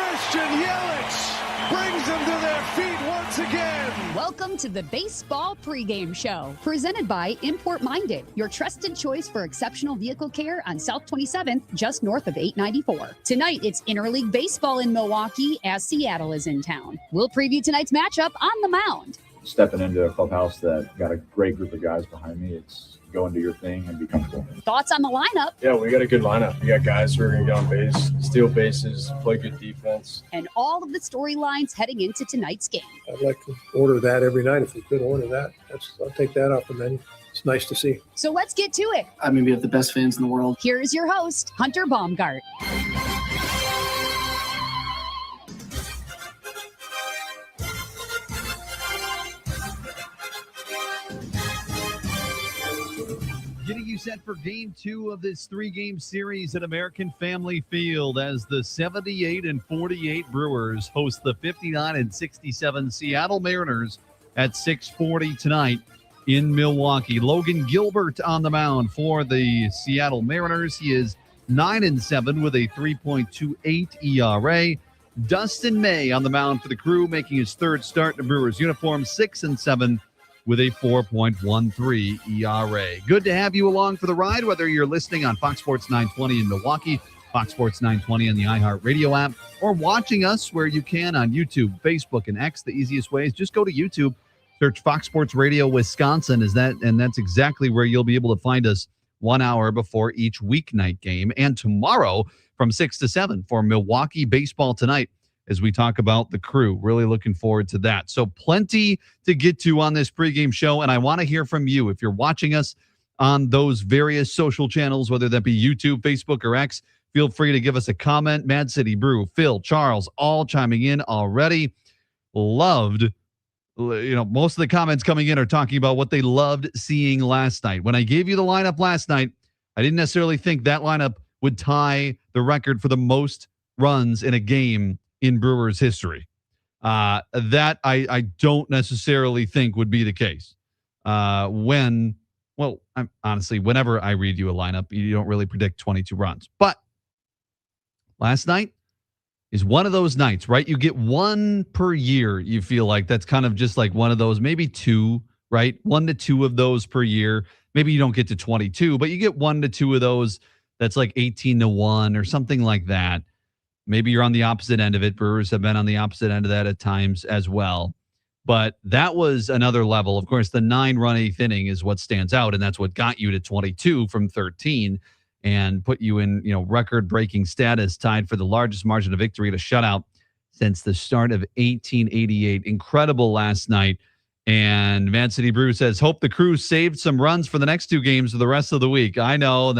Christian Yelich brings them to their feet once again. Welcome to the Baseball Pregame Show, presented by Import Minded, your trusted choice for exceptional vehicle care on South 27th, just north of 894. Tonight, it's interleague baseball in Milwaukee as Seattle is in town. We'll preview tonight's matchup on the mound. Stepping into a clubhouse that got a great group of guys behind me, it's go and do your thing and be comfortable. Thoughts on the lineup? Yeah, we got a good lineup. We got guys who are going to get on base, steal bases, play good defense. And all of the storylines heading into tonight's game. I'd like to order that every night if we could order that. I'll take that off the menu. It's nice to see. So let's get to it. I mean, we have the best fans in the world. Here is your host, Hunter Baumgardt. Getting you set for Game 2 of this 3-game series at American Family Field as the 78-48 Brewers host the 59-67 Seattle Mariners at 6:40 tonight in Milwaukee. Logan Gilbert on the mound for the Seattle Mariners. He is 9-7 with a 3.28 ERA. Dustin May on the mound for the Crew, making his third start in the Brewers uniform, 6-7. with a 4.13 ERA. Good to have you along for the ride, whether you're listening on Fox Sports 920 in Milwaukee, Fox Sports 920 on the iHeartRadio app, or watching us where you can on YouTube, Facebook, and X. The easiest way is just go to YouTube, search Fox Sports Radio Wisconsin, and that's exactly where you'll be able to find us 1 hour before each weeknight game. And tomorrow from 6 to 7 for Milwaukee Baseball Tonight, as we talk about the Crew. Really looking forward to that. So plenty to get to on this pregame show, and I want to hear from you. If you're watching us on those various social channels, whether that be YouTube, Facebook, or X, feel free to give us a comment. Mad City Brew, Phil, Charles, all chiming in already. Loved, most of the comments coming in are talking about what they loved seeing last night. When I gave you the lineup last night, I didn't necessarily think that lineup would tie the record for the most runs in a game in Brewers history. That I don't necessarily think would be the case. Honestly, whenever I read you a lineup, you don't really predict 22 runs. But last night is one of those nights, right? You get one per year, you feel like. That's kind of just like one of those, maybe two, right? 1 to 2 of those per year. Maybe you don't get to 22, but you get 1 to 2 of those. That's like 18-1 or something like that. Maybe you're on the opposite end of it. Brewers have been on the opposite end of that at times as well. But that was another level. Of course, the 9-run 8th inning is what stands out, and that's what got you to 22 from 13 and put you in, record-breaking status, tied for the largest margin of victory at a shutout since the start of 1888. Incredible last night. And Mad City Brew says, hope the Crew saved some runs for the next 2 games for the rest of the week. I know.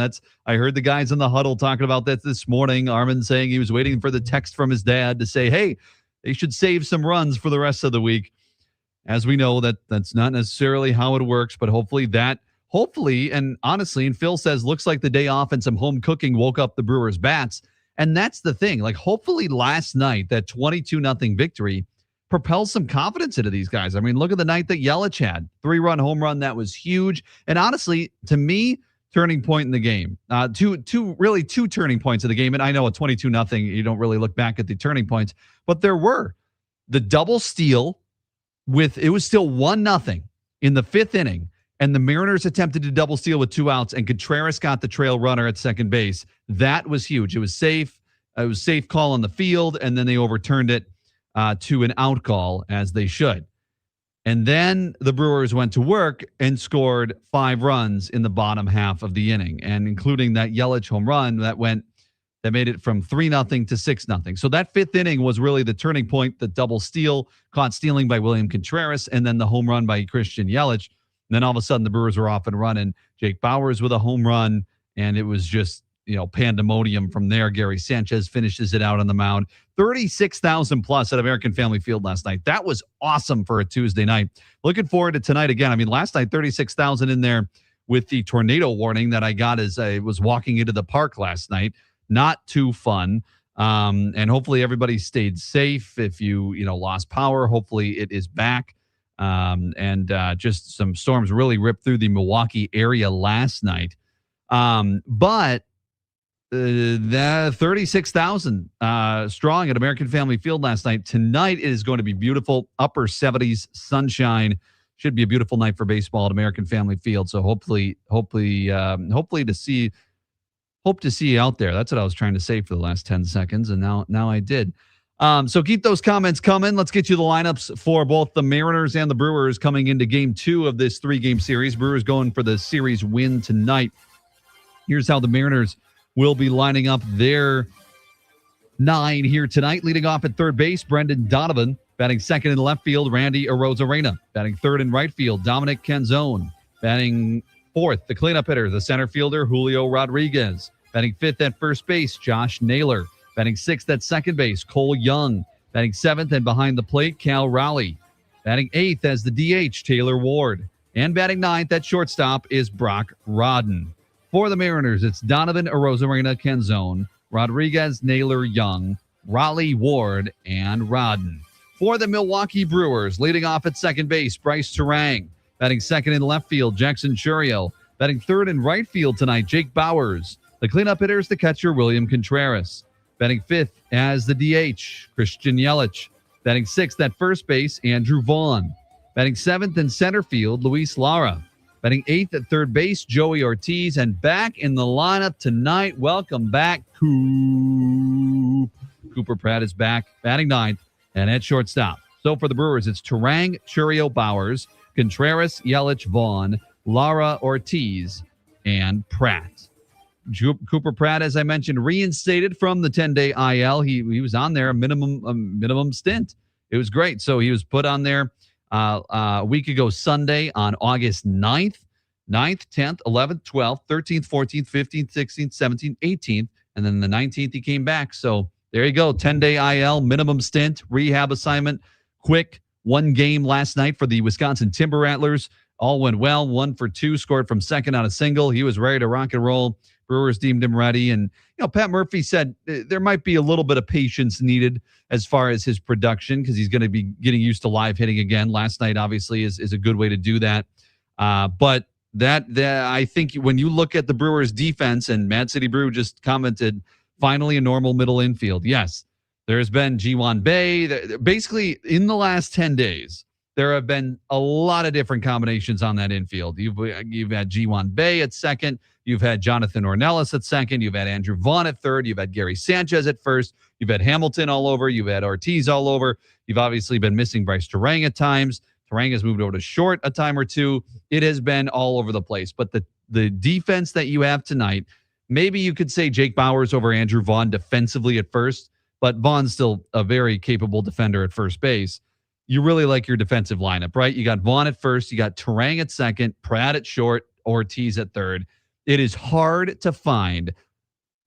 I heard the guys in the huddle talking about that this morning. Armin saying he was waiting for the text from his dad to say, hey, they should save some runs for the rest of the week. As we know, that's not necessarily how it works, but hopefully, and honestly, and Phil says, looks like the day off and some home cooking woke up the Brewers' bats. And that's the thing. Like, hopefully last night, that 22-0 victory propels some confidence into these guys. I mean, look at the night that Yelich had. 3-run home run. That was huge. And honestly, to me, turning point in the game. Two turning points of the game. And I know at 22-0, you don't really look back at the turning points, but there were the double steal it was still 1-0 in the 5th inning. And the Mariners attempted to double steal with 2 outs, and Contreras got the trail runner at second base. That was huge. It was safe. It was a safe call on the field, and then they overturned it to an out call, as they should. And then the Brewers went to work and scored 5 runs in the bottom half of the inning, and including that Yelich home run that made it from 3-0 to 6-0. So that 5th inning was really the turning point, the double steal, caught stealing by William Contreras, and then the home run by Christian Yelich. And then all of a sudden the Brewers were off and running. Jake Bauers with a home run, and it was just, pandemonium from there. Gary Sanchez finishes it out on the mound. 36,000 plus at American Family Field last night. That was awesome for a Tuesday night. Looking forward to tonight again. I mean, last night, 36,000 in there with the tornado warning that I got as I was walking into the park last night. Not too fun. And hopefully everybody stayed safe. If you lost power, hopefully it is back. Just some storms really ripped through the Milwaukee area last night. But that 36,000 strong at American Family Field last night. Tonight it is going to be beautiful, upper 70s, sunshine. Should be a beautiful night for baseball at American Family Field. So hopefully to see you out there. That's what I was trying to say for the last 10 seconds, and now I did. So keep those comments coming. Let's get you the lineups for both the Mariners and the Brewers coming into Game 2 of this 3-game series. Brewers going for the series win tonight. Here's how the Mariners will be lining up their 9 here tonight. Leading off at third base, Brendan Donovan. Batting second in left field, Randy Arozarena. Batting third in right field, Dominic Canzone. Batting fourth, the cleanup hitter, the center fielder, Julio Rodriguez. Batting fifth at first base, Josh Naylor. Batting sixth at second base, Cole Young. Batting seventh and behind the plate, Cal Raleigh. Batting eighth as the DH, Taylor Ward. And batting ninth at shortstop is Brock Rodden. For the Mariners, it's Donovan, Arozarena, Canzone, Rodriguez, Naylor, Young, Raleigh, Ward, and Rodden. For the Milwaukee Brewers, leading off at second base, Bryce Terang. Batting second in left field, Jackson Chourio. Batting third in right field tonight, Jake Bowers. The cleanup hitter is the catcher, William Contreras. Batting fifth as the DH, Christian Yelich. Batting sixth at first base, Andrew Vaughn. Batting seventh in center field, Luis Lara. Batting eighth at third base, Joey Ortiz. And back in the lineup tonight, welcome back, Coop. Cooper Pratt is back, batting ninth. And at shortstop. So for the Brewers, it's Terang, Chourio, Bowers, Contreras, Yelich, Vaughn, Lara, Ortiz, and Pratt. Cooper Pratt, as I mentioned, reinstated from the 10-day IL. He was on there a minimum stint. It was great. So he was put on there a week ago Sunday on August 9th, 10th, 11th, 12th, 13th, 14th, 15th, 16th, 17th, 18th, and then the 19th he came back. So there you go, 10-day IL, minimum stint, rehab assignment, quick, 1 game last night for the Wisconsin Timber Rattlers. All went well, 1 for 2, scored from second on a single. He was ready to rock and roll. Brewers deemed him ready. And, Pat Murphy said there might be a little bit of patience needed as far as his production because he's going to be getting used to live hitting again. Last night, obviously, is a good way to do that. But that I think when you look at the Brewers defense, and Mad City Brew just commented, finally a normal middle infield. Yes, there's been G1 Bay. Basically, in the last 10 days, there have been a lot of different combinations on that infield. You've had G1 Bay at second. You've had Jonathan Ornelas at second. You've had Andrew Vaughn at third. You've had Gary Sanchez at first. You've had Hamilton all over. You've had Ortiz all over. You've obviously been missing Bryce Terang at times. Terang has moved over to short a time or two. It has been all over the place. But the defense that you have tonight, maybe you could say Jake Bowers over Andrew Vaughn defensively at first, but Vaughn's still a very capable defender at first base. You really like your defensive lineup, right? You got Vaughn at first, you got Terang at second, Pratt at short, Ortiz at third. It is hard to find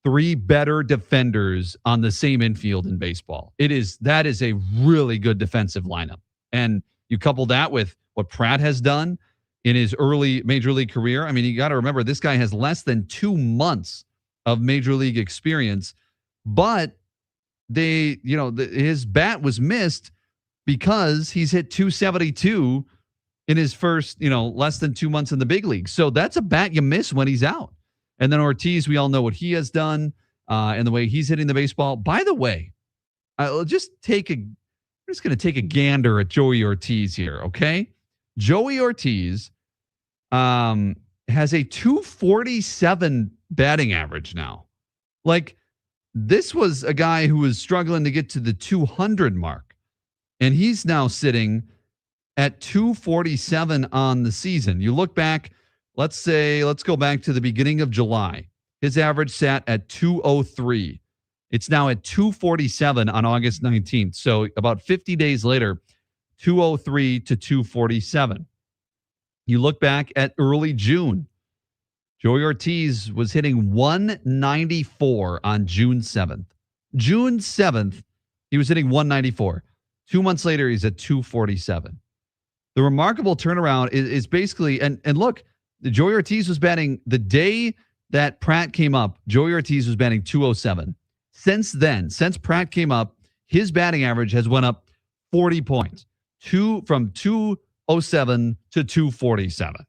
3 better defenders on the same infield in baseball. That is a really good defensive lineup. And you couple that with what Pratt has done in his early major league career. I mean, you got to remember this guy has less than 2 months of major league experience, but his bat was missed because he's hit 272 in his first, less than 2 months in the big league. So that's a bat you miss when he's out. And then Ortiz, we all know what he has done and the way he's hitting the baseball. By the way, we're just going to take a gander at Joey Ortiz here, okay? Joey Ortiz has a 247 batting average now. Like, this was a guy who was struggling to get to the 200 mark, and he's now sitting at 247 on the season. You look back, let's go back to the beginning of July. His average sat at 203. It's now at 247 on August 19th. So about 50 days later, 203 to 247. You look back at early June. Joey Ortiz was hitting 194 on June 7th. June 7th, he was hitting 194. 2 months later, he's at 247. The remarkable turnaround is basically, and look, Joey Ortiz was batting the day that Pratt came up. Joey Ortiz was batting 207. Since then, since Pratt came up, his batting average has went up 40 points, from 207 to 247.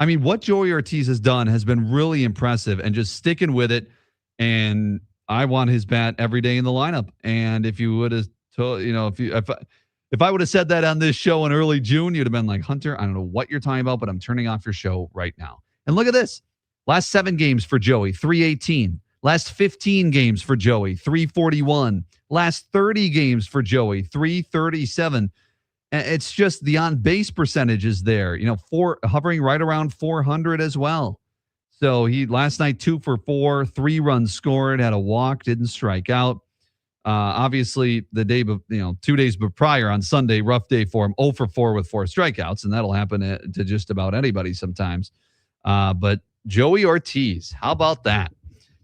I mean, what Joey Ortiz has done has been really impressive, and just sticking with it. and I want his bat every day in the lineup. And if you would have told, if I would have said that on this show in early June, you'd have been like, Hunter, I don't know what you're talking about, but I'm turning off your show right now. And look at this. Last 7 games for Joey, 318. Last 15 games for Joey, 341. Last 30 games for Joey, 337. It's just the on-base percentage is there, hovering right around 400 as well. So he last night 2 for 4, 3 runs scored, had a walk, didn't strike out. Obviously, the day, 2 days prior on Sunday, rough day for him, 0 for 4 with 4 strikeouts, and that'll happen to just about anybody sometimes. But Joey Ortiz, how about that?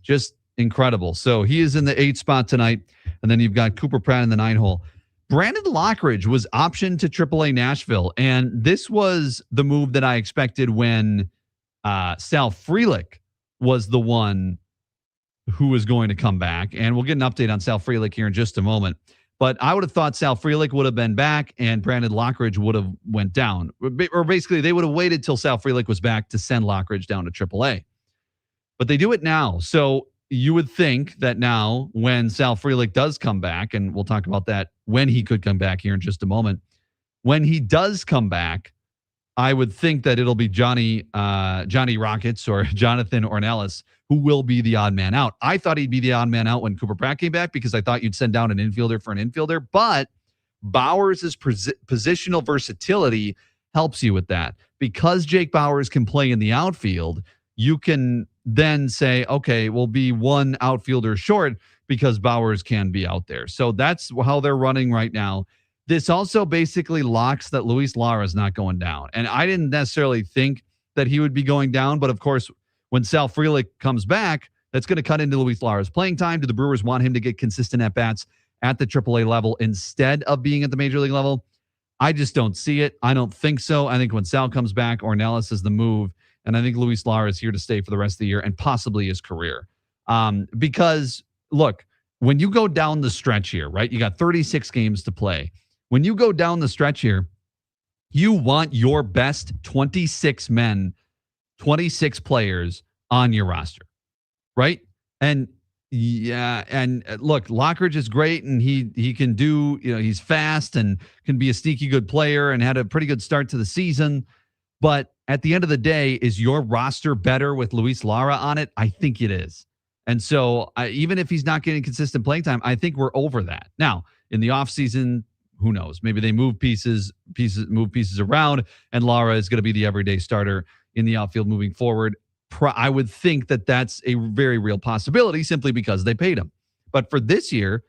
Just incredible. So he is in the 8th spot tonight, and then you've got Cooper Pratt in the 9 hole. Brandon Lockridge was optioned to AAA Nashville, and this was the move that I expected when Sal Frelick was the one who was going to come back. And we'll get an update on Sal Frelick here in just a moment. But I would have thought Sal Frelick would have been back and Brandon Lockridge would have went down. Or basically, they would have waited till Sal Frelick was back to send Lockridge down to AAA. But they do it now. So you would think that now when Sal Frelick does come back, and we'll talk about that when he could come back here in just a moment, when he does come back, I would think that it'll be Johnny Rockets or Jonathan Ornelas who will be the odd man out. I thought he'd be the odd man out when Cooper Pratt came back because I thought you'd send down an infielder for an infielder, but Bowers' positional versatility helps you with that. Because Jake Bowers can play in the outfield, you can then say, okay, we'll be one outfielder short because Bowers can be out there. So that's how they're running right now. This also basically locks that Luis Lara is not going down. And I didn't necessarily think that he would be going down, but of course, when Sal Frelick comes back, that's going to cut into Luis Lara's playing time. Do the Brewers want him to get consistent at-bats at the AAA level instead of being at the major league level? I just don't see it. I don't think so. I think when Sal comes back, Ornelas is the move, and I think Luis Lara is here to stay for the rest of the year and possibly his career. Because, look, when you go down the stretch here, right, you got 36 games to play. When you go down the stretch here, you want your best 26 men, 26 players on your roster, right? And yeah, and look, Lockridge is great, and he can do, he's fast and can be a sneaky good player and had a pretty good start to the season. But at the end of the day, is your roster better with Luis Lara on it? I think it is. And so even if he's not getting consistent playing time, I think we're over that. Now, in the offseason, who knows? Maybe they move pieces around, and Lara is going to be the everyday starter in the outfield moving forward. I would think that that's a very real possibility simply because they paid him. But for this year,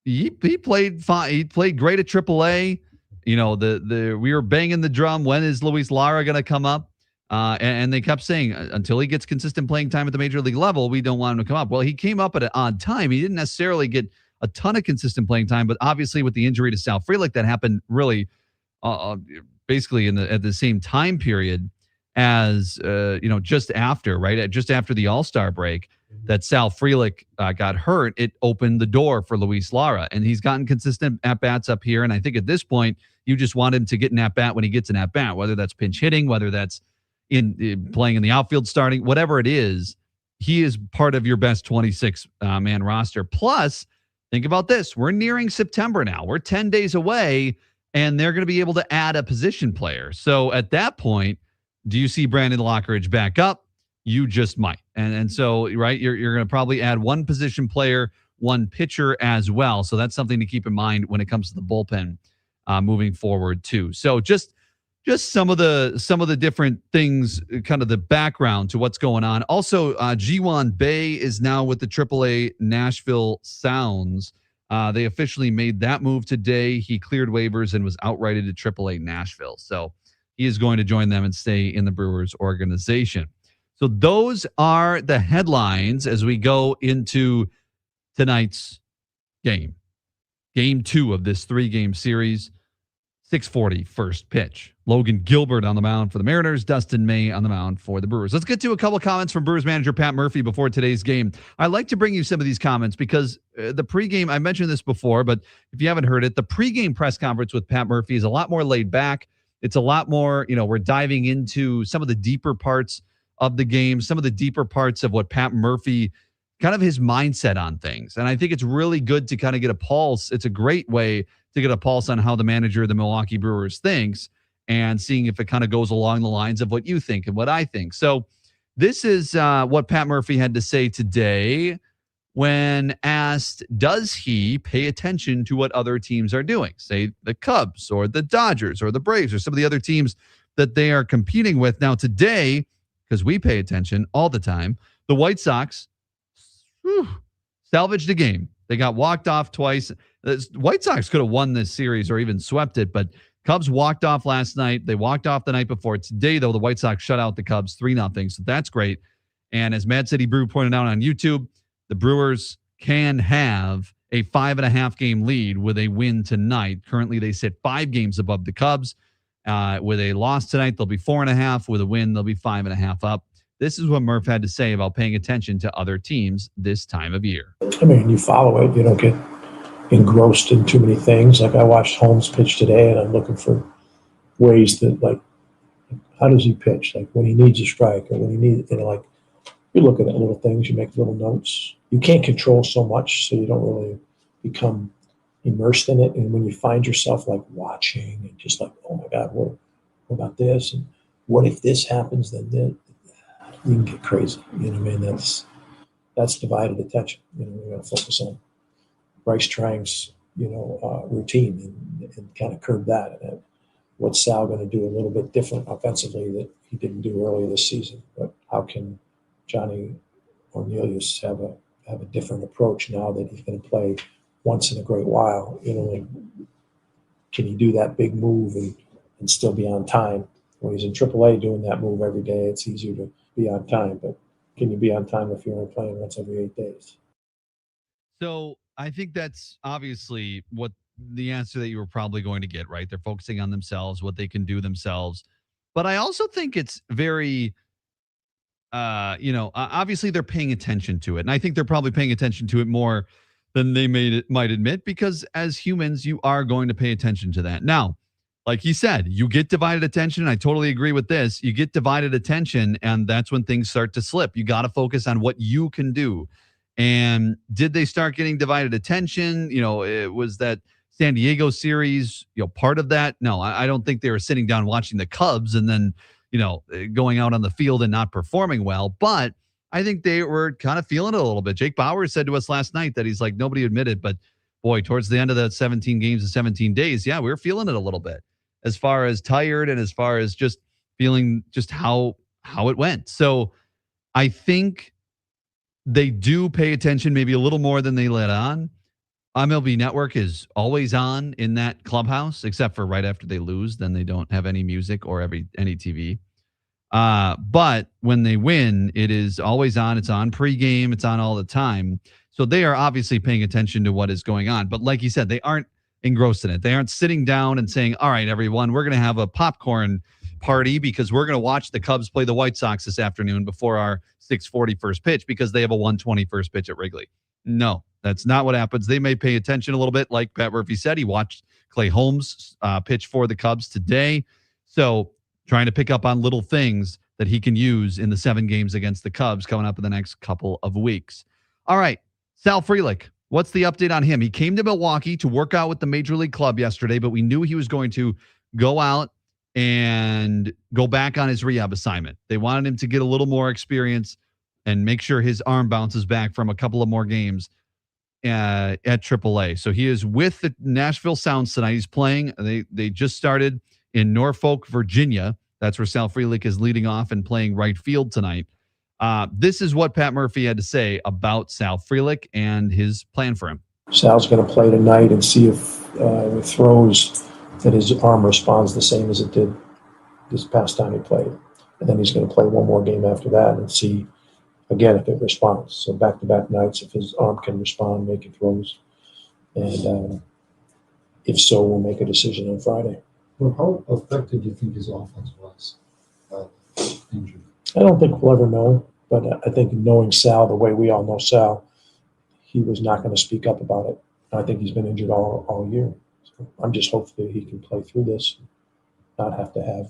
he played fine. He played great at AAA. We were banging the drum. When is Luis Lara going to come up? And they kept saying until he gets consistent playing time at the major league level, we don't want him to come up. Well, he came up at an odd time. He didn't necessarily get a ton of consistent playing time, but obviously with the injury to Sal Frelick that happened really basically at the same time period as just after the All-Star break that Sal Frelick got hurt, it opened the door for Luis Lara, and he's gotten consistent at-bats up here. And I think at this point, you just want him to get an at-bat when he gets an at-bat, whether that's pinch hitting, whether that's in playing in the outfield starting, whatever it is, he is part of your best 26-man roster. Plus, think about this. We're nearing September now. We're 10 days away, and they're going to be able to add a position player. So at that point, do you see Brandon Lockridge back up? You just might. And so, right, you're going to probably add one position player, one pitcher as well. So that's something to keep in mind when it comes to the bullpen moving forward too. So just some of the different things, kind of the background to what's going on. Also, Ji-Hwan Bae is now with the AAA Nashville Sounds. They officially made that move today. He cleared waivers and was outrighted to AAA Nashville. So he is going to join them and stay in the Brewers organization. So those are the headlines as we go into tonight's game. Game 2 of this 3-game series. 6:40 first pitch. Logan Gilbert on the mound for the Mariners. Dustin May on the mound for the Brewers. Let's get to a couple of comments from Brewers manager Pat Murphy before today's game. I'd like to bring you some of these comments because the pregame, I mentioned this before, but if you haven't heard it, the pregame press conference with Pat Murphy is a lot more laid back. It's a lot more, we're diving into some of the deeper parts of the game, some of the deeper parts of what Pat Murphy kind of his mindset on things. And I think it's really good to kind of get a pulse. It's a great way to get a pulse on how the manager of the Milwaukee Brewers thinks and seeing if it kind of goes along the lines of what you think and what I think. So this is what Pat Murphy had to say today when asked, does he pay attention to what other teams are doing? Say the Cubs or the Dodgers or the Braves or some of the other teams that they are competing with. Now today, because we pay attention all the time, the White Sox salvaged a game. They got walked off twice. The White Sox could have won this series or even swept it, but Cubs walked off last night. They walked off the night before. Today, though, the White Sox shut out the Cubs 3-0, so that's great. And as Mad City Brew pointed out on YouTube, the Brewers can have a 5.5 game lead with a win tonight. Currently, they sit 5 games above the Cubs. With a loss tonight, they'll be 4.5. With a win, they'll be 5.5 up. This is what Murph had to say about paying attention to other teams this time of year. I mean, you follow it. You don't get engrossed in too many things. Like I watched Holmes pitch today, and I'm looking for ways that, like, how does he pitch? Like when he needs a strike or when he needs, like you're looking at little things. You make little notes. You can't control so much, so you don't really become immersed in it. And when you find yourself like watching and just like, oh my God, what about this? And what if this happens? Then you can get crazy. You know what I mean? That's divided attention. You know, we got to focus on Bryce Trang's, routine and kind of curb that. And what's Sal going to do a little bit different offensively that he didn't do earlier this season? But how can Johnny Cornelius have a different approach now that he's going to play once in a great while? Like, can he do that big move and still be on time? When he's in AAA doing that move every day, it's easier to be on time. But can you be on time if you're only playing once every 8 days? So I think that's obviously what the answer that you were probably going to get, right? They're focusing on themselves, what they can do themselves. But I also think it's very, obviously they're paying attention to it. And I think they're probably paying attention to it more than they might admit, because as humans, you are going to pay attention to that. Now, like he said, you get divided attention. And I totally agree with this. You get divided attention, and that's when things start to slip. You got to focus on what you can do. And did they start getting divided attention? It was that San Diego series, part of that? No, I don't think they were sitting down watching the Cubs and then, going out on the field and not performing well. But I think they were kind of feeling it a little bit. Jake Bauer said to us last night that he's like, nobody admitted, but boy, towards the end of the 17 games and 17 days, yeah, we were feeling it a little bit as far as tired and as far as just feeling just how it went. So I think they do pay attention maybe a little more than they let on. MLB Network is always on in that clubhouse, except for right after they lose. Then they don't have any music or any TV. But when they win, it is always on. It's on pregame. It's on all the time. So they are obviously paying attention to what is going on. But like you said, they aren't engrossed in it. They aren't sitting down and saying, all right, everyone, we're going to have a popcorn party because we're going to watch the Cubs play the White Sox this afternoon before our 6:40 first pitch because they have a 1:20 first pitch at Wrigley. No, that's not what happens. They may pay attention a little bit. Like Pat Murphy said, he watched Clay Holmes pitch for the Cubs today. So trying to pick up on little things that he can use in the 7 games against the Cubs coming up in the next couple of weeks. All right, Sal Frelick, what's the update on him? He came to Milwaukee to work out with the Major League Club yesterday, but we knew he was going to go out and go back on his rehab assignment. They wanted him to get a little more experience and make sure his arm bounces back from a couple of more games at AAA. So he is with the Nashville Sounds tonight. He's playing. They just started in Norfolk, Virginia. That's where Sal Frelick is leading off and playing right field tonight. This is what Pat Murphy had to say about Sal Frelick and his plan for him. Sal's going to play tonight and see if with throws that his arm responds the same as it did this past time he played. And then he's going to play one more game after that and see, again, if it responds. So back-to-back nights, if his arm can respond, making throws. And if so, we'll make a decision on Friday. Well, how affected do you think his offense was injured? I don't think we'll ever know, but I think knowing Sal the way we all know Sal, he was not going to speak up about it. I think he's been injured all year. So I'm just hopeful that he can play through this and not have to have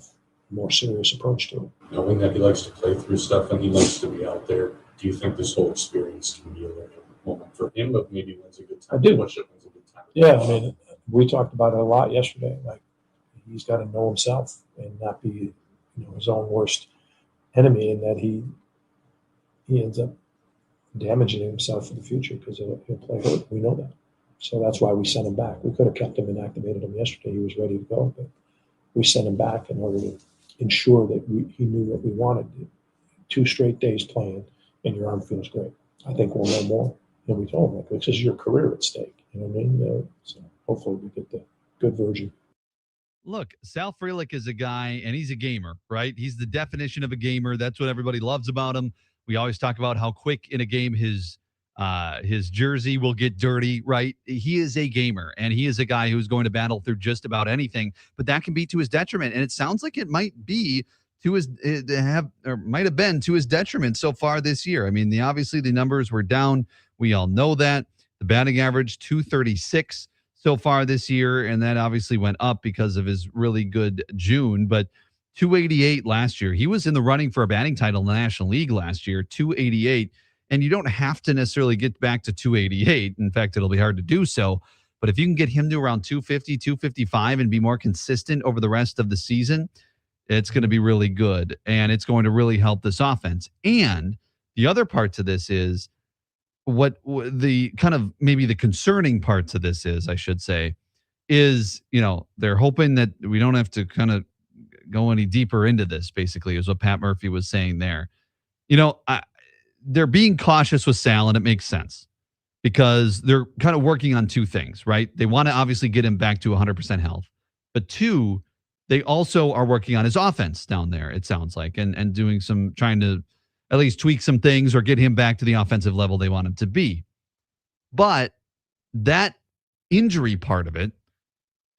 a more serious approach to it. Knowing that he likes to play through stuff and he likes to be out there, Do you think this whole experience can be a learning moment for him, but maybe when's a good time? I do. When's a good time? Yeah, I mean, we talked about it a lot yesterday. Like, he's got to know himself and not be, his own worst enemy, and that he ends up damaging himself for the future because he'll play hurt. We know that. So that's why we sent him back. We could have kept him and activated him yesterday. He was ready to go, but we sent him back in order to ensure that he knew what we wanted. 2 straight days playing, and your arm feels great. I think we'll know more. And we told him, like, this is your career at stake. You know what I mean? So hopefully we get the good version. Look, Sal Frelick is a guy, and he's a gamer, right? He's the definition of a gamer. That's what everybody loves about him. We always talk about how quick in a game his jersey will get dirty, right? He is a gamer, and he is a guy who's going to battle through just about anything, but that can be to his detriment. And it sounds like it might be might have been to his detriment so far this year. I mean, obviously the numbers were down. We all know that. The batting average, 236 so far this year, and that obviously went up because of his really good June, but 288 last year. He was in the running for a batting title in the National League last year, 288, and you don't have to necessarily get back to 288. In fact, it'll be hard to do so, but if you can get him to around 250, 255 and be more consistent over the rest of the season, it's going to be really good, and it's going to really help this offense. And the other part to this is what the kind of maybe the concerning part to this is, I should say, is, they're hoping that we don't have to kind of go any deeper into this, basically, is what Pat Murphy was saying there. They're being cautious with Sal, and it makes sense because they're kind of working on 2 things, right? They want to obviously get him back to 100% health, but 2, they also are working on his offense down there, it sounds like, and doing trying to at least tweak some things or get him back to the offensive level they want him to be. But that injury part of it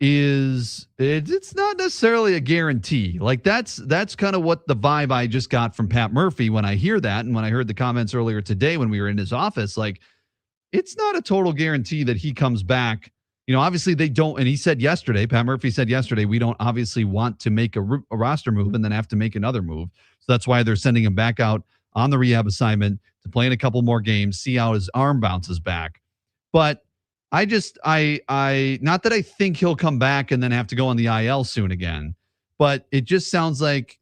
it's not necessarily a guarantee. Like that's kind of what the vibe I just got from Pat Murphy when I hear that. And when I heard the comments earlier today when we were in his office, like, it's not a total guarantee that he comes back. Obviously they don't. And he said yesterday, Pat Murphy said yesterday, we don't obviously want to make a roster move and then have to make another move. So that's why they're sending him back out on the rehab assignment to play in a couple more games, see how his arm bounces back. But I not that I think he'll come back and then have to go on the IL soon again, but it just sounds like,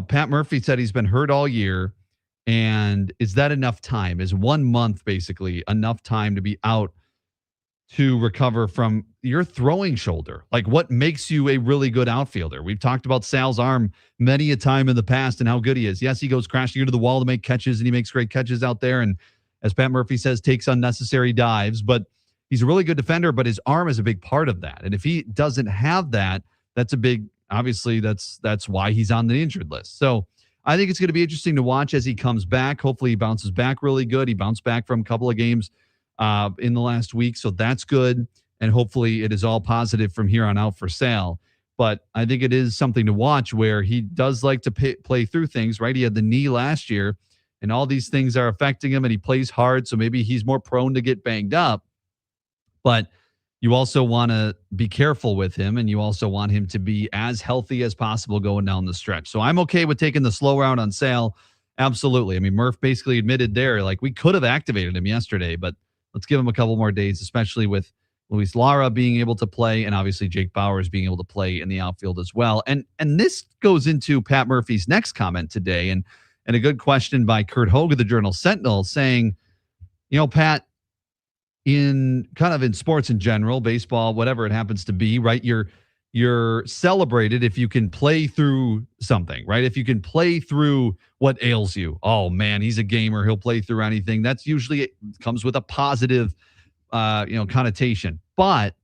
Pat Murphy said he's been hurt all year. And is that enough time? Is 1 month basically enough time to be out to recover from your throwing shoulder? Like, what makes you a really good outfielder? We've talked about Sal's arm many a time in the past and how good he is. Yes, he goes crashing into the wall to make catches, and he makes great catches out there. And as Pat Murphy says, takes unnecessary dives, but he's a really good defender, but his arm is a big part of that. And if he doesn't have that, obviously that's why he's on the injured list. So I think it's going to be interesting to watch as he comes back. Hopefully he bounces back really good. He bounced back from a couple of games in the last week, so that's good. And hopefully it is all positive from here on out for Sal. But I think it is something to watch where he does like to play through things, right? He had the knee last year, and all these things are affecting him, and he plays hard, so maybe he's more prone to get banged up. But you also want to be careful with him, and you also want him to be as healthy as possible going down the stretch. So I'm okay with taking the slow route on Sal. Absolutely. I mean, Murph basically admitted there, like, we could have activated him yesterday, but let's give him a couple more days, especially with Luis Lara being able to play and obviously Jake Bauers being able to play in the outfield as well. And this goes into Pat Murphy's next comment today, and a good question by Kurt Hogue of the Journal Sentinel saying, Pat, in sports in general, baseball, whatever it happens to be, right? You're celebrated if you can play through something, right? If you can play through what ails you. Oh man, he's a gamer. He'll play through anything. That's usually comes with a positive, connotation. But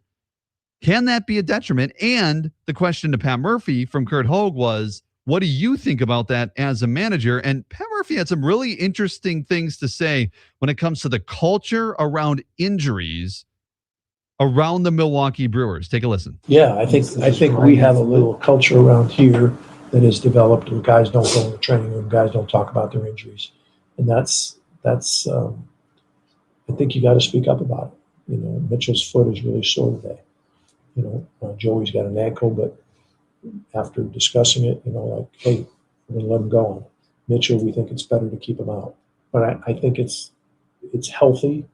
can that be a detriment? And the question to Pat Murphy from Kurt Hogue was, what do you think about that as a manager? And Pat Murphy had some really interesting things to say when it comes to the culture around injuries around the Milwaukee Brewers. Take a listen. Yeah, I think we have a little culture around here that is developed where guys don't go in the training room, guys don't talk about their injuries. And that's I think you got to speak up about it. Mitchell's foot is really sore today. Joey's got an ankle, but after discussing it, hey, we're going to let him go on. Mitchell, we think it's better to keep him out. But I think it's healthy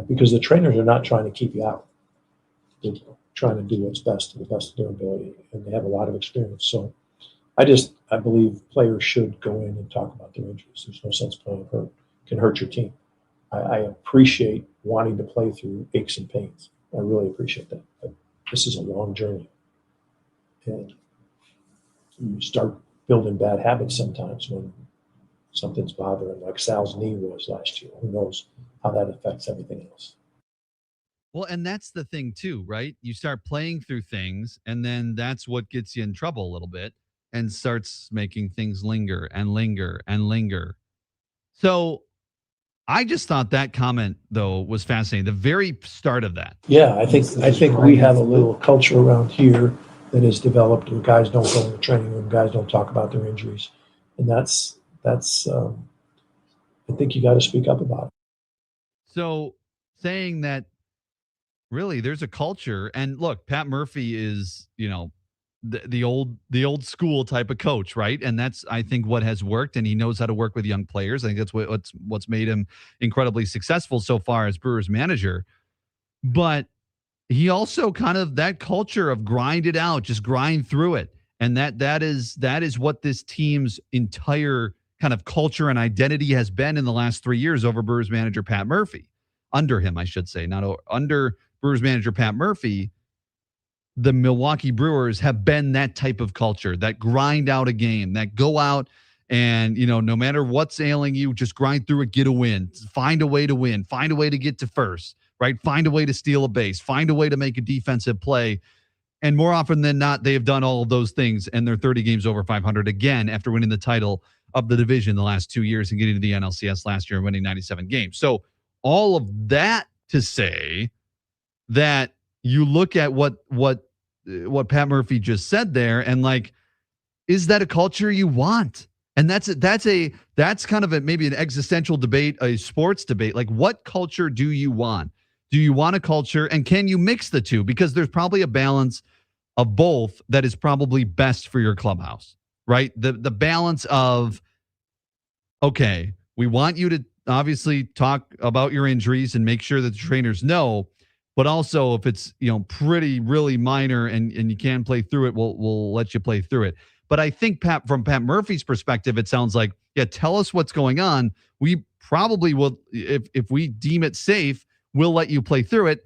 because the trainers are not trying to keep you out. They're trying to do what's best to the best of their ability, and they have a lot of experience. So I believe players should go in and talk about their injuries. There's no sense playing hurt. Can hurt your team. I appreciate wanting to play through aches and pains. I really appreciate that. But this is a long journey. And you start building bad habits sometimes when something's bothering, like Sal's knee was last year. Who knows how that affects everything else. Well, and that's the thing too, right? You start playing through things, and then that's what gets you in trouble a little bit and starts making things linger and linger and linger. So I just thought that comment, though, was fascinating. The very start of that. Yeah, I think we have a little culture around here that is developed where guys don't go in the training room, guys don't talk about their injuries. And that's I think you got to speak up about it. So saying that really there's a culture, and look, Pat Murphy is, the old school type of coach, right? And that's, I think, what has worked, and he knows how to work with young players. I think that's what's made him incredibly successful so far as Brewers manager. But he also kind of that culture of grind it out, just grind through it. And that is what this team's entire kind of culture and identity has been in the last 3 years over Brewers manager Pat Murphy. Under him, I should say, not under Brewers manager Pat Murphy. The Milwaukee Brewers have been that type of culture, that grind out a game, that go out and, no matter what's ailing you, just grind through it, get a win, find a way to win, find a way to get to first, right? Find a way to steal a base, find a way to make a defensive play. And more often than not, they have done all of those things, and they're 30 games over 500 again after winning the title of the division the last 2 years and getting to the NLCS last year and winning 97 games. So all of that to say that you look at what Pat Murphy just said there, and like, is that a culture you want? And that's kind of maybe an existential debate, a sports debate. Like, what culture do you want? Do you want a culture, and can you mix the two? Because there's probably a balance of both that is probably best for your clubhouse, right? The balance of, okay, we want you to obviously talk about your injuries and make sure that the trainers know. But also, if it's pretty really minor and you can play through it, we'll let you play through it. But I think from Pat Murphy's perspective, it sounds like, yeah, tell us what's going on. We probably will, if we deem it safe, we'll let you play through it.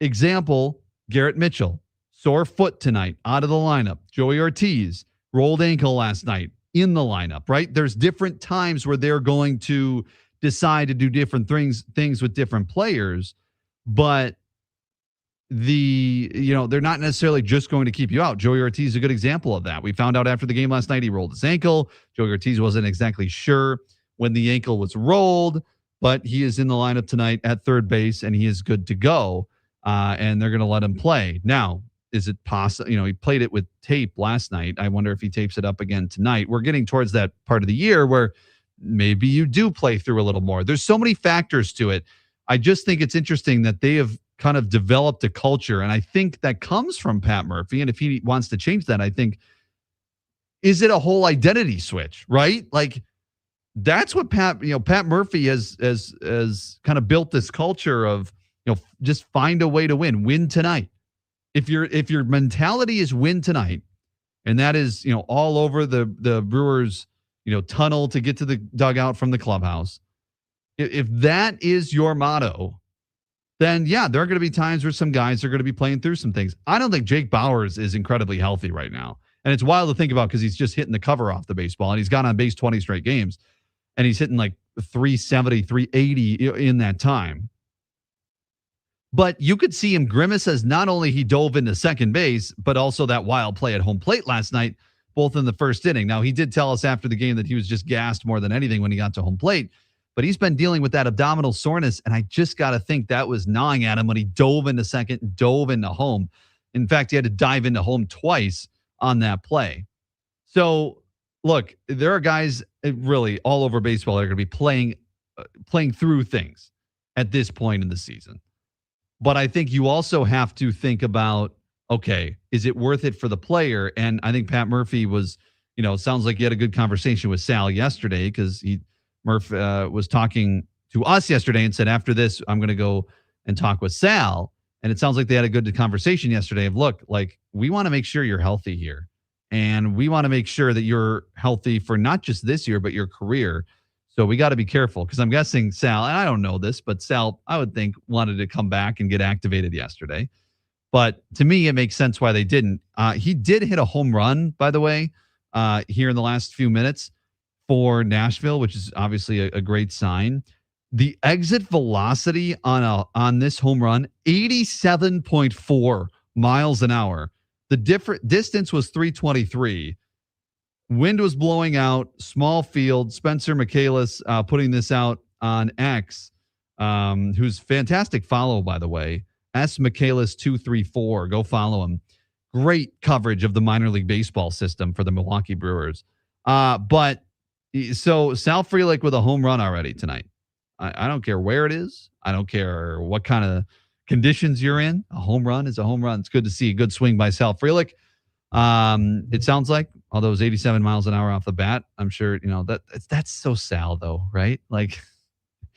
Example: Garrett Mitchell, sore foot tonight, out of the lineup. Joey Ortiz, rolled ankle last night, in the lineup. Right? There's different times where they're going to decide to do different things with different players, but they're not necessarily just going to keep you out. Joey Ortiz is a good example of that. We found out after the game last night he rolled his ankle. Joey Ortiz wasn't exactly sure when the ankle was rolled, but he is in the lineup tonight at third base, and he is good to go. And they're going to let him play. Now, is it possible? He played it with tape last night. I wonder if he tapes it up again tonight. We're getting towards that part of the year where maybe you do play through a little more. There's so many factors to it. I just think it's interesting that they have kind of developed a culture. And I think that comes from Pat Murphy. And if he wants to change that, I think, is it a whole identity switch, right? Like, that's what Pat Murphy has kind of built this culture of, just find a way to win tonight. If your mentality is win tonight, and that is, all over the Brewers, tunnel to get to the dugout from the clubhouse. If that is your motto, then yeah, there are going to be times where some guys are going to be playing through some things. I don't think Jake Bauers is incredibly healthy right now. And it's wild to think about because he's just hitting the cover off the baseball, and he's gone on base 20 straight games, and he's hitting like 370, 380 in that time. But you could see him grimace as not only he dove into second base, but also that wild play at home plate last night, both in the first inning. Now, he did tell us after the game that he was just gassed more than anything when he got to home plate. But he's been dealing with that abdominal soreness, and I just got to think that was gnawing at him when he dove into second and dove into home. In fact, he had to dive into home twice on that play. So, look, there are guys really all over baseball that are going to be playing through things at this point in the season. But I think you also have to think about, okay, is it worth it for the player? And I think Pat Murphy was, sounds like he had a good conversation with Sal yesterday because he Murph was talking to us yesterday and said, after this, I'm going to go and talk with Sal. And it sounds like they had a good conversation yesterday of, look, like, we want to make sure you're healthy here. And we want to make sure that you're healthy for not just this year, but your career. So we got to be careful, because I'm guessing Sal, and I don't know this, but Sal, I would think, wanted to come back and get activated yesterday. But to me, it makes sense why they didn't. He did hit a home run, by the way, here in the last few minutes for Nashville, which is obviously a great sign. The exit velocity on this home run, 87.4 miles an hour. The different distance was 323. Wind was blowing out, small field. Spencer Michaelis putting this out on X, who's fantastic follow, by the way. S. Michaelis 234. Go follow him. Great coverage of the minor league baseball system for the Milwaukee Brewers. But so Sal Frelick with a home run already tonight. I don't care where it is. I don't care what kind of conditions you're in. A home run is a home run. It's good to see a good swing by Sal Frelick. It sounds like, although it was 87 miles an hour off the bat, I'm sure, that's so Sal though, right? Like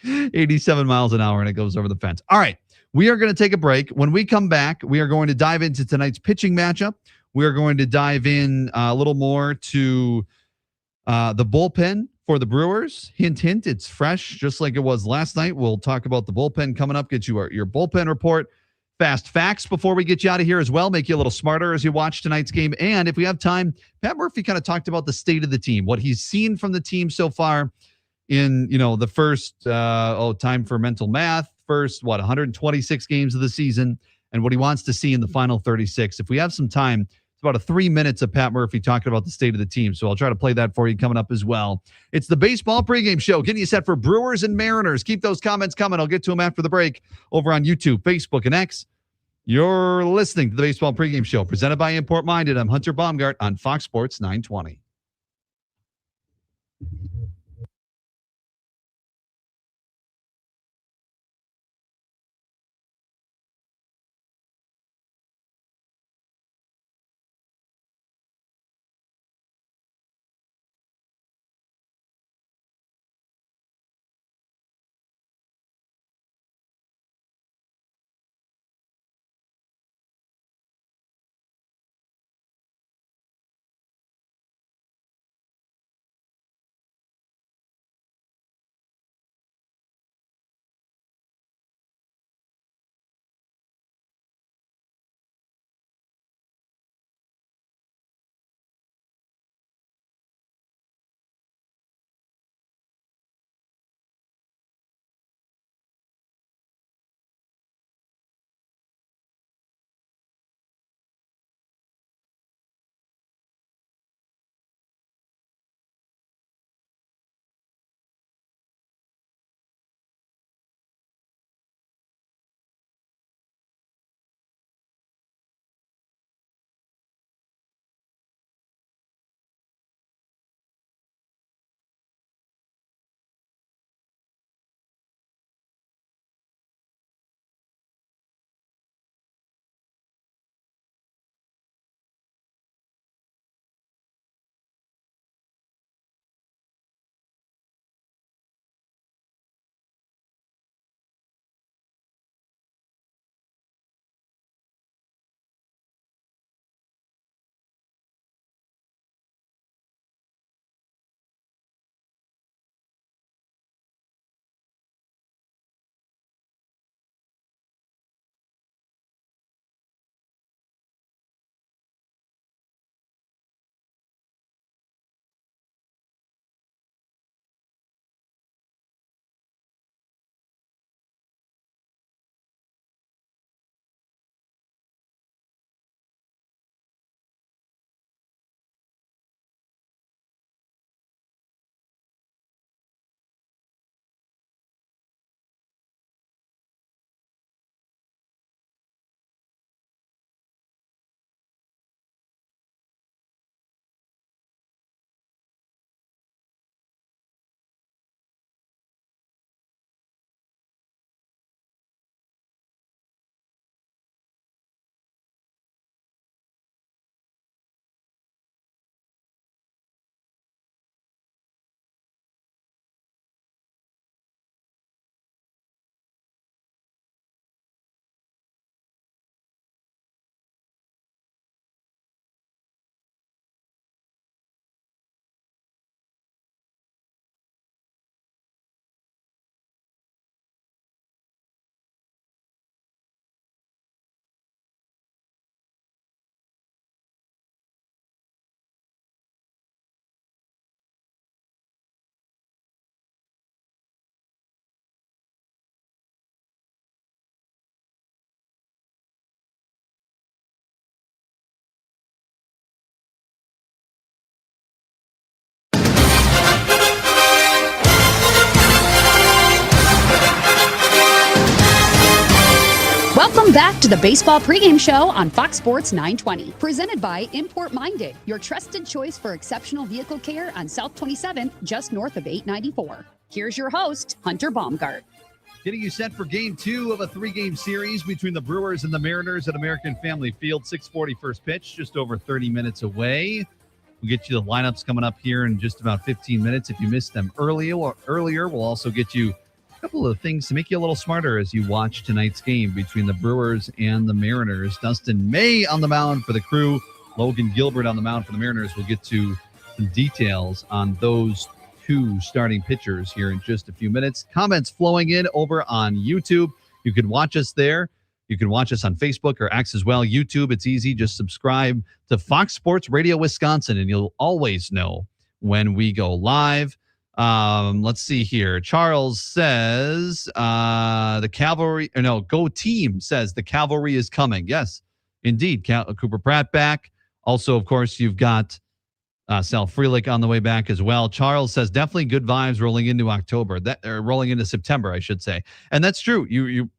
87 miles an hour and it goes over the fence. All right. We are going to take a break. When we come back, we are going to dive into tonight's pitching matchup. We are going to dive in a little more to the bullpen for the Brewers. Hint, hint, it's fresh, just like it was last night. We'll talk about the bullpen coming up, get you your bullpen report. Fast facts before we get you out of here as well, make you a little smarter as you watch tonight's game. And if we have time, Pat Murphy kind of talked about the state of the team, what he's seen from the team so far in, the first, time for mental math, first, 126 games of the season, and what he wants to see in the final 36. If we have some time, it's about 3 minutes of Pat Murphy talking about the state of the team. So I'll try to play that for you coming up as well. It's the Baseball Pregame Show, getting you set for Brewers and Mariners. Keep those comments coming. I'll get to them after the break over on YouTube, Facebook, and X. You're listening to the Baseball Pregame Show, presented by Import Minded. I'm Hunter Baumgardt on Fox Sports 920. to the Baseball Pregame Show on Fox Sports 920. Presented by Import Minded, your trusted choice for exceptional vehicle care on South 27th, just north of 894. Here's your host, Hunter Baumgardt. Getting you set for game 2 of a 3-game series between the Brewers and the Mariners at American Family Field. 6:40 first pitch, just over 30 minutes away. We'll get you the lineups coming up here in just about 15 minutes. If you missed them earlier, we'll also get you a couple of things to make you a little smarter as you watch tonight's game between the Brewers and the Mariners. Dustin May on the mound for the Crew. Logan Gilbert on the mound for the Mariners. We'll get to some details on those two starting pitchers here in just a few minutes. Comments flowing in over on YouTube. You can watch us there. You can watch us on Facebook or X as well. YouTube, it's easy. Just subscribe to Fox Sports Radio Wisconsin, and you'll always know when we go live. Let's see here. Charles says the Cavalry, or no, Go Team says the Cavalry is coming. Yes, indeed. Cooper Pratt back. Also, of course, you've got Sal Frelick on the way back as well. Charles says definitely good vibes rolling into October, rolling into September, I should say. And that's true.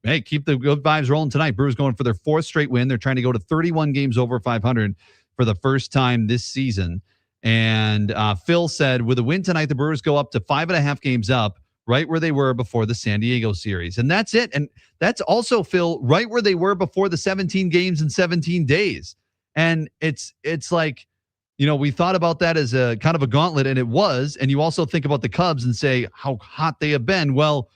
Hey, keep the good vibes rolling tonight. Brewers going for their 4th straight win. They're trying to go to 31 games over 500 for the first time this season. And Phil said, with a win tonight, the Brewers go up to 5.5 games up, right where they were before the San Diego series. And that's it. And that's also, Phil, right where they were before the 17 games in 17 days. And it's like, we thought about that as a kind of a gauntlet, and it was. And you also think about the Cubs and say how hot they have been. Well,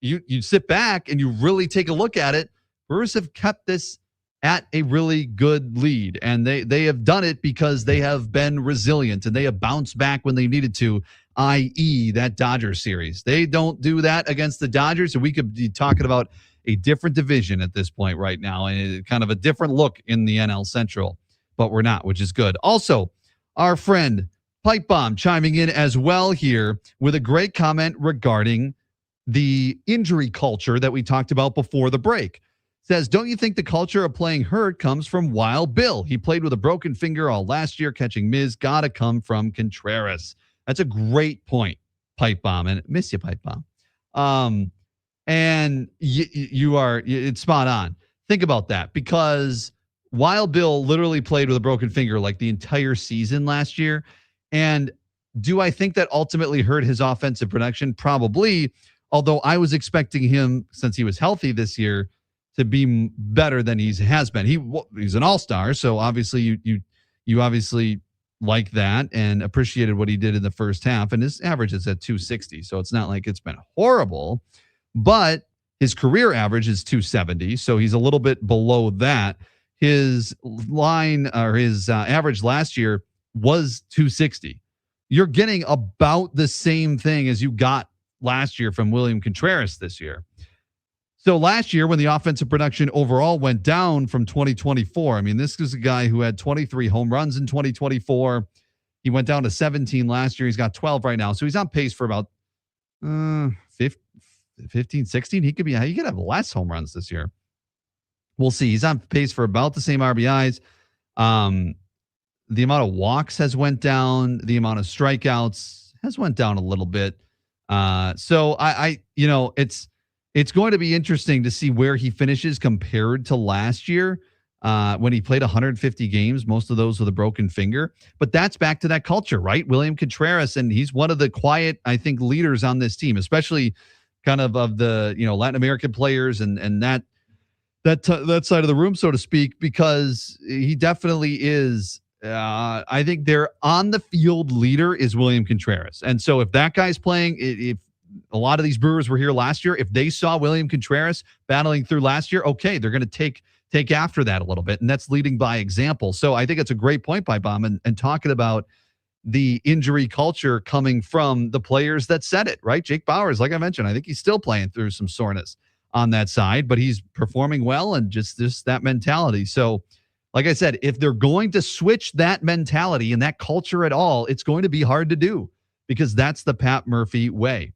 you sit back and you really take a look at it. Brewers have kept this at a really good lead, and they have done it because they have been resilient and they have bounced back when they needed to, i.e. that Dodgers series. They don't do that against the Dodgers, and we could be talking about a different division at this point right now and kind of a different look in the NL Central, but we're not, which is good. Also, our friend Pipe Bomb chiming in as well here with a great comment regarding the injury culture that we talked about before the break. Says, don't you think the culture of playing hurt comes from Wild Bill? He played with a broken finger all last year catching Miz. Gotta come from Contreras. That's a great point, Pipe Bomb, and miss you, Pipe Bomb. And it's spot on. Think about that, because Wild Bill literally played with a broken finger like the entire season last year. And do I think that ultimately hurt his offensive production? Probably. Although I was expecting him, since he was healthy this year, to be better than he has been. He's an all-star, so obviously you obviously like that and appreciated what he did in the first half. And his average is at 260, so it's not like it's been horrible. But his career average is 270, so he's a little bit below that. His line or his average last year was 260. You're getting about the same thing as you got last year from William Contreras this year. So last year, when the offensive production overall went down from 2024, I mean, this is a guy who had 23 home runs in 2024. He went down to 17 last year. He's got 12 right now. So he's on pace for about 15, 16. He could have less home runs this year. We'll see. He's on pace for about the same RBIs. The amount of walks has went down. The amount of strikeouts has went down a little bit. So it's going to be interesting to see where he finishes compared to last year when he played 150 games, most of those with a broken finger. But that's back to that culture, right? William Contreras, and he's one of the quiet, I think, leaders on this team, especially kind of the Latin American players and that side of the room, so to speak, because he definitely is. I think their on the field leader is William Contreras, and so if that guy's playing, if a lot of these Brewers were here last year, if they saw William Contreras battling through last year, okay, they're going to take after that a little bit, and that's leading by example. So I think it's a great point by Bomb and talking about the injury culture coming from the players that said it, right? Jake Bauers, like I mentioned, I think he's still playing through some soreness on that side, but he's performing well and just that mentality. So like I said, if they're going to switch that mentality and that culture at all, it's going to be hard to do because that's the Pat Murphy way.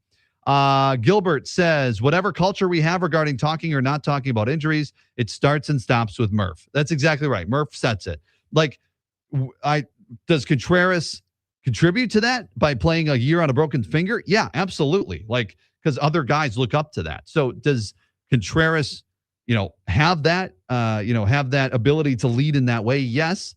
Gilbert says, whatever culture we have regarding talking or not talking about injuries, it starts and stops with Murph. That's exactly right. Murph sets it. Like, does Contreras contribute to that by playing a year on a broken finger? Yeah, absolutely. Like, because other guys look up to that. So does Contreras, have that, have that ability to lead in that way? Yes.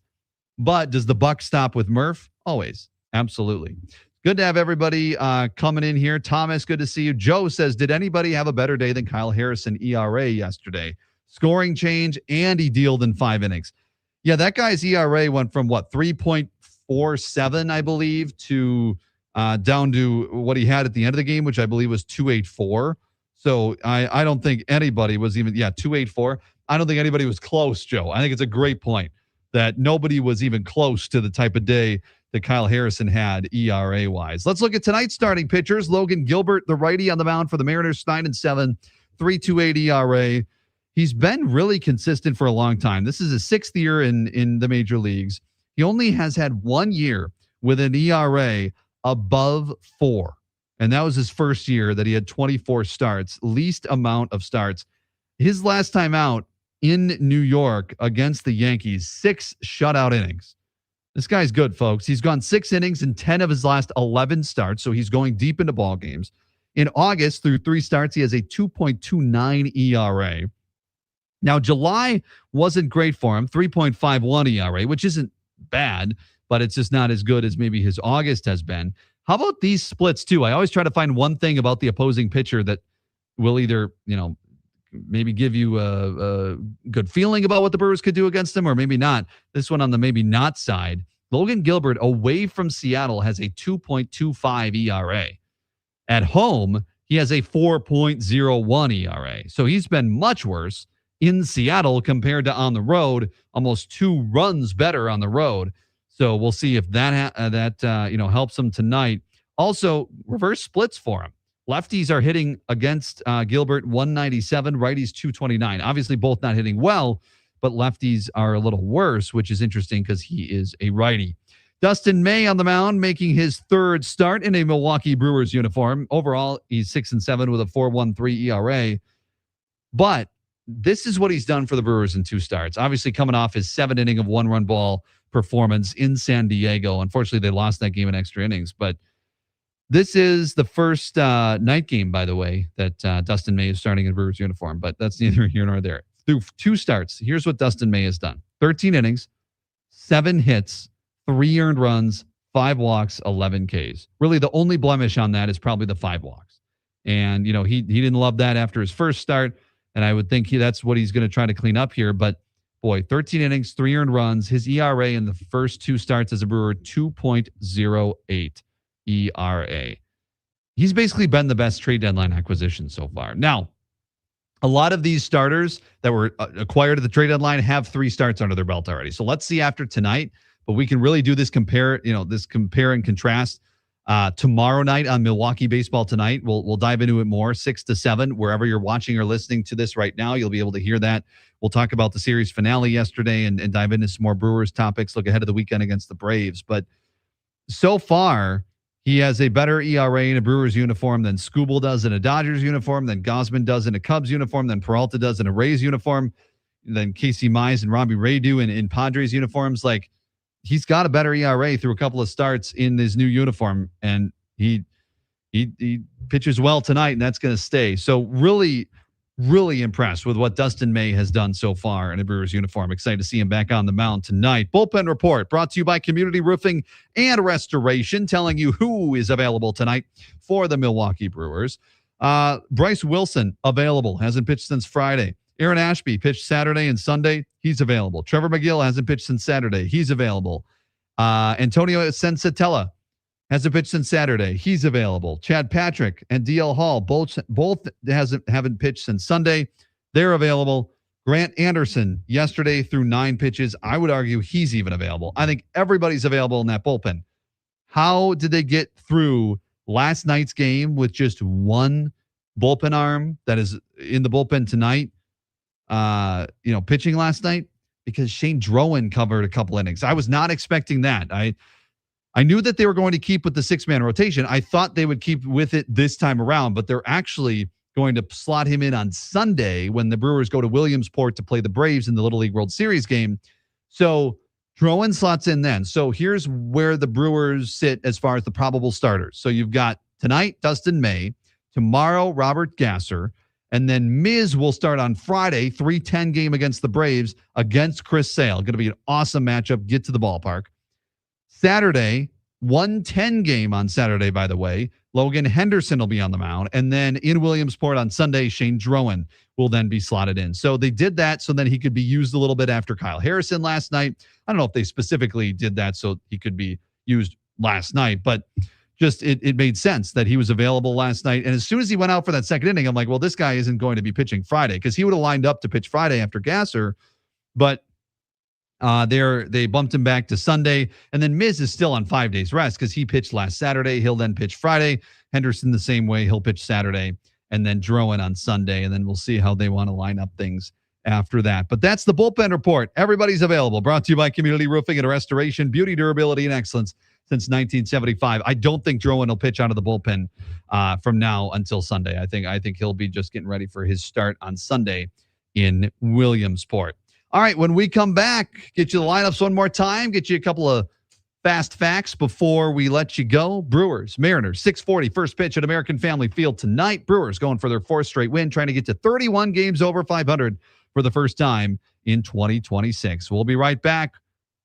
But does the buck stop with Murph? Always. Absolutely. Good to have everybody coming in here. Thomas, good to see you. Joe says, did anybody have a better day than Kyle Harrison ERA yesterday? Scoring change, and he dealed in 5 innings. Yeah, that guy's ERA went from 3.47, I believe, to down to what he had at the end of the game, which I believe was 2.84. So I don't think anybody was even, 2.84. I don't think anybody was close, Joe. I think it's a great point that nobody was even close to the type of day that Kyle Harrison had ERA-wise. Let's look at tonight's starting pitchers. Logan Gilbert, the righty on the mound for the Mariners, 9-7, 3.28 ERA. He's been really consistent for a long time. This is his 6th year in the major leagues. He only has had 1 year with an ERA above 4. And that was his first year that he had 24 starts, least amount of starts. His last time out in New York against the Yankees, 6 shutout innings. This guy's good, folks. He's gone 6 innings in 10 of his last 11 starts, so he's going deep into ball games. In August, through 3 starts, he has a 2.29 ERA. Now, July wasn't great for him, 3.51 ERA, which isn't bad, but it's just not as good as maybe his August has been. How about these splits, too? I always try to find one thing about the opposing pitcher that will either, maybe give you a good feeling about what the Brewers could do against him, or maybe not. This one on the maybe not side. Logan Gilbert, away from Seattle, has a 2.25 ERA. At home, he has a 4.01 ERA. So he's been much worse in Seattle compared to on the road, almost 2 runs better on the road. So we'll see if that helps him tonight. Also, reverse splits for him. Lefties are hitting against Gilbert 197, righties 229. Obviously, both not hitting well, but lefties are a little worse, which is interesting because he is a righty. Dustin May on the mound, making his 3rd start in a Milwaukee Brewers uniform. Overall, he's 6-7 with a 4.13 ERA. But this is what he's done for the Brewers in 2 starts. Obviously, coming off his 7th inning of 1-run ball performance in San Diego. Unfortunately, they lost that game in extra innings. But this is the first night game, by the way, that Dustin May is starting in Brewers uniform. But that's neither here nor there. Through 2 starts, here's what Dustin May has done. 13 innings, 7 hits, 3 earned runs, 5 walks, 11 Ks. Really, the only blemish on that is probably the 5 walks. And, he didn't love that after his first start. And I would think that's what he's going to try to clean up here. But, boy, 13 innings, 3 earned runs. His ERA in the first 2 starts as a Brewer, 2.08 ERA. He's basically been the best trade deadline acquisition so far. Now, a lot of these starters that were acquired at the trade deadline have 3 starts under their belt already. So let's see after tonight. But we can really do this compare and contrast tomorrow night on Milwaukee Baseball Tonight. We'll dive into it more, 6-7, wherever you're watching or listening to this right now. You'll be able to hear that. We'll talk about the series finale yesterday and dive into some more Brewers topics, look ahead of the weekend against the Braves. But so far, he has a better ERA in a Brewers uniform than Skubal does in a Dodgers uniform, than Gausman does in a Cubs uniform, than Peralta does in a Rays uniform, than Casey Mize and Robbie Ray do in Padres uniforms. Like, he's got a better ERA through a couple of starts in his new uniform, and he pitches well tonight, and that's going to stay. So really, really impressed with what Dustin May has done so far in a Brewers uniform. Excited to see him back on the mound tonight. Bullpen Report brought to you by Community Roofing and Restoration, telling you who is available tonight for the Milwaukee Brewers. Bryce Wilson available, hasn't pitched since Friday. Aaron Ashby pitched Saturday and Sunday. He's available. Trevor McGill hasn't pitched since Saturday. He's available. Antonio Sensatella hasn't pitched since Saturday. He's available. Chad Patrick and DL Hall both haven't pitched since Sunday. They're available. Grant Anderson yesterday threw 9 pitches. I would argue he's even available. I think everybody's available in that bullpen. How did they get through last night's game with just 1 bullpen arm that is in the bullpen tonight? Pitching last night, because Shane Drowan covered a couple innings. I was not expecting that. I knew that they were going to keep with the 6-man rotation. I thought they would keep with it this time around, but they're actually going to slot him in on Sunday when the Brewers go to Williamsport to play the Braves in the Little League World Series game. So Drowan slots in then. So here's where the Brewers sit as far as the probable starters. So you've got tonight, Dustin May, tomorrow, Robert Gasser, And then Miz will start on Friday, 3:10 game against the Braves against Chris Sale. Going to be an awesome matchup. Get to the ballpark. Saturday, 1:10 game on Saturday, by the way. Logan Henderson will be on the mound. And then in Williamsport on Sunday, Shane Drowan will then be slotted in. So they did that so then he could be used a little bit after Kyle Harrison last night. I don't know if they specifically did that so he could be used last night, but just it made sense that he was available last night. And as soon as he went out for that second inning, I'm like, well, this guy isn't going to be pitching Friday because he would have lined up to pitch Friday after Gasser. But they bumped him back to Sunday. And then Miz is still on 5 days rest because he pitched last Saturday. He'll then pitch Friday. Henderson the same way. He'll pitch Saturday and then Drowan on Sunday. And then we'll see how they want to line up things after that. But that's the bullpen report. Everybody's available. Brought to you by Community Roofing and Restoration. Beauty, durability, and excellence since 1975. I don't think Drowan will pitch out of the bullpen from now until Sunday. I think he'll be just getting ready for his start on Sunday in Williamsport. All right, when we come back, get you the lineups one more time, get you a couple of fast facts before we let you go. Brewers, Mariners, 6:40, first pitch at American Family Field tonight. Brewers going for their fourth straight win, trying to get to 31 games over 500 for the first time in 2026. We'll be right back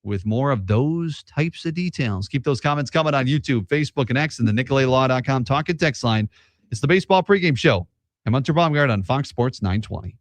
with more of those types of details. Keep those comments coming on YouTube, Facebook, and X, and the NicoletLaw.com talk and text line. It's the Baseball Pregame Show. I'm Hunter Baumgardt on Fox Sports 920.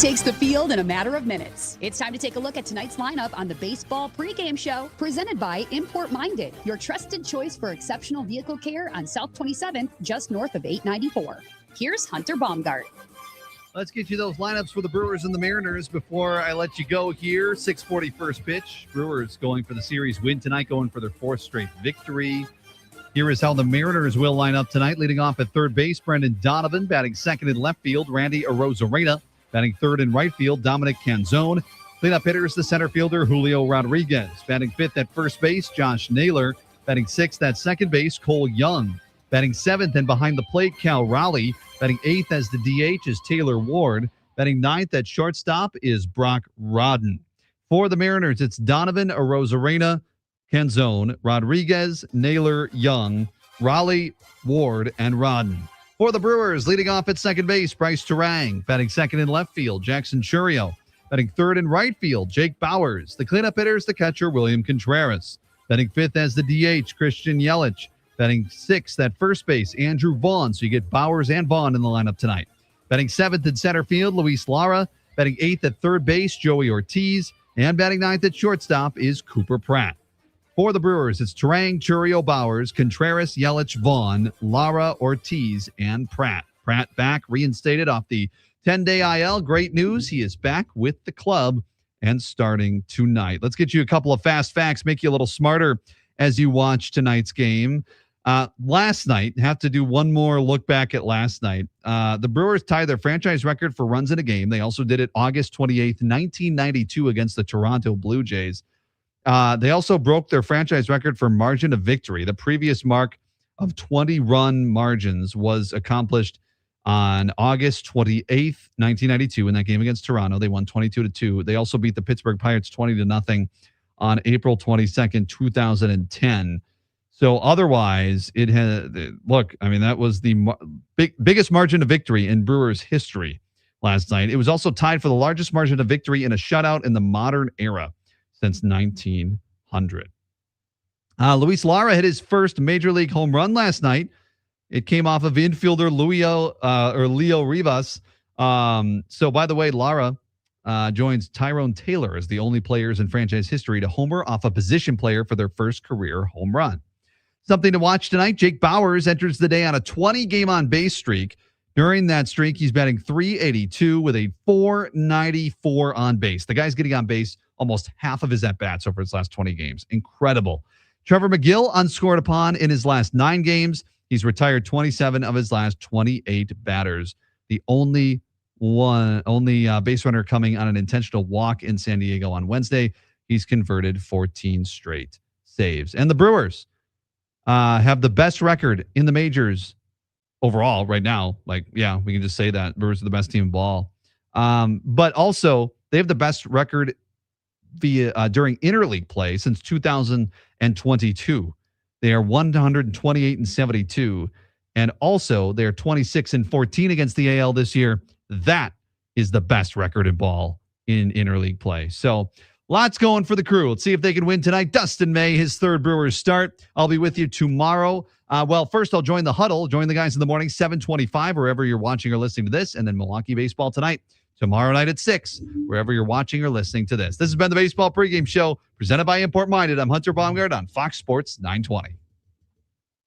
takes the field in a matter of minutes. It's time to take a look at tonight's lineup on the Baseball Pregame Show, presented by Import Minded, your trusted choice for exceptional vehicle care on South 27th, just north of 894. Here's Hunter Baumgardt. Let's get you those lineups for the Brewers and the Mariners before I let you go here. 6:40 first pitch. Brewers going for the series win tonight, going for their fourth straight victory. Here is how the Mariners will line up tonight. Leading off at third base, Brendan Donovan. Batting second in left field, Randy Arozarena. Batting third in right field, Dominic Canzone. Cleanup hitters, the center fielder, Julio Rodriguez. Batting fifth at first base, Josh Naylor. Batting sixth at second base, Cole Young. Batting seventh and behind the plate, Cal Raleigh. Batting eighth as the DH is Taylor Ward. Batting ninth at shortstop is Brock Rodden. For the Mariners, it's Donovan, Arozarena, Canzone, Rodriguez, Naylor, Young, Raleigh, Ward, and Rodden. For the Brewers, leading off at second base, Bryce Terang. Batting second in left field, Jackson Churio. Batting third in right field, Jake Bowers. The cleanup hitters, the catcher, William Contreras. Batting fifth as the DH, Christian Yelich. Batting sixth at first base, Andrew Vaughn. So you get Bowers and Vaughn in the lineup tonight. Batting seventh in center field, Luis Lara. Batting eighth at third base, Joey Ortiz. And batting ninth at shortstop is Cooper Pratt. For the Brewers, it's Terang, Churio, Bowers, Contreras, Yelich, Vaughn, Lara, Ortiz, and Pratt. Pratt back, reinstated off the 10-day IL. Great news. He is back with the club and starting tonight. Let's get you a couple of fast facts, make you a little smarter as you watch tonight's game. Last night, have to do one more look back at last night. The Brewers tied their franchise record for runs in a game. They also did it August 28th, 1992 against the Toronto Blue Jays. They also broke their franchise record for margin of victory. The previous mark of 20-run margins was accomplished on August 28th, 1992 in that game against Toronto. They won 22-2. They also beat the Pittsburgh Pirates 20-0 on April 22nd, 2010. So otherwise, it had that was the biggest margin of victory in Brewers history last night. It was also tied for the largest margin of victory in a shutout in the modern era since 1900. Luis Lara hit his first major league home run last night. It came off of infielder Leo Rivas. So by the way, Lara joins Tyrone Taylor as the only players in franchise history to homer off a position player for their first career home run. Something to watch tonight. Jake Bowers enters the day on a 20-game on-base streak. During that streak, he's batting .382 with a .494 on base. The guy's getting on base almost half of his at-bats over his last 20 games. Incredible. Trevor McGill unscored upon in his last 9 games. He's retired 27 of his last 28 batters. The only base runner coming on an intentional walk in San Diego on Wednesday. He's converted 14 straight saves. And the Brewers have the best record in the majors overall right now. We can just say that Brewers are the best team in ball. But also they have the best record during interleague play since 2022. They are 128-72, and also they're 26-14 against the AL this year. That is the best record in ball in interleague play. So lots going for the crew. Let's see if they can win tonight. Dustin May, his third Brewers start. I'll be with you tomorrow. First I'll join the huddle, join the guys in the morning, 7:25, wherever you're watching or listening to this, and then Milwaukee baseball tonight, tomorrow night at 6, wherever you're watching or listening to this. This has been the Baseball Pregame Show, presented by Import Minded. I'm Hunter Baumgardt on Fox Sports 920.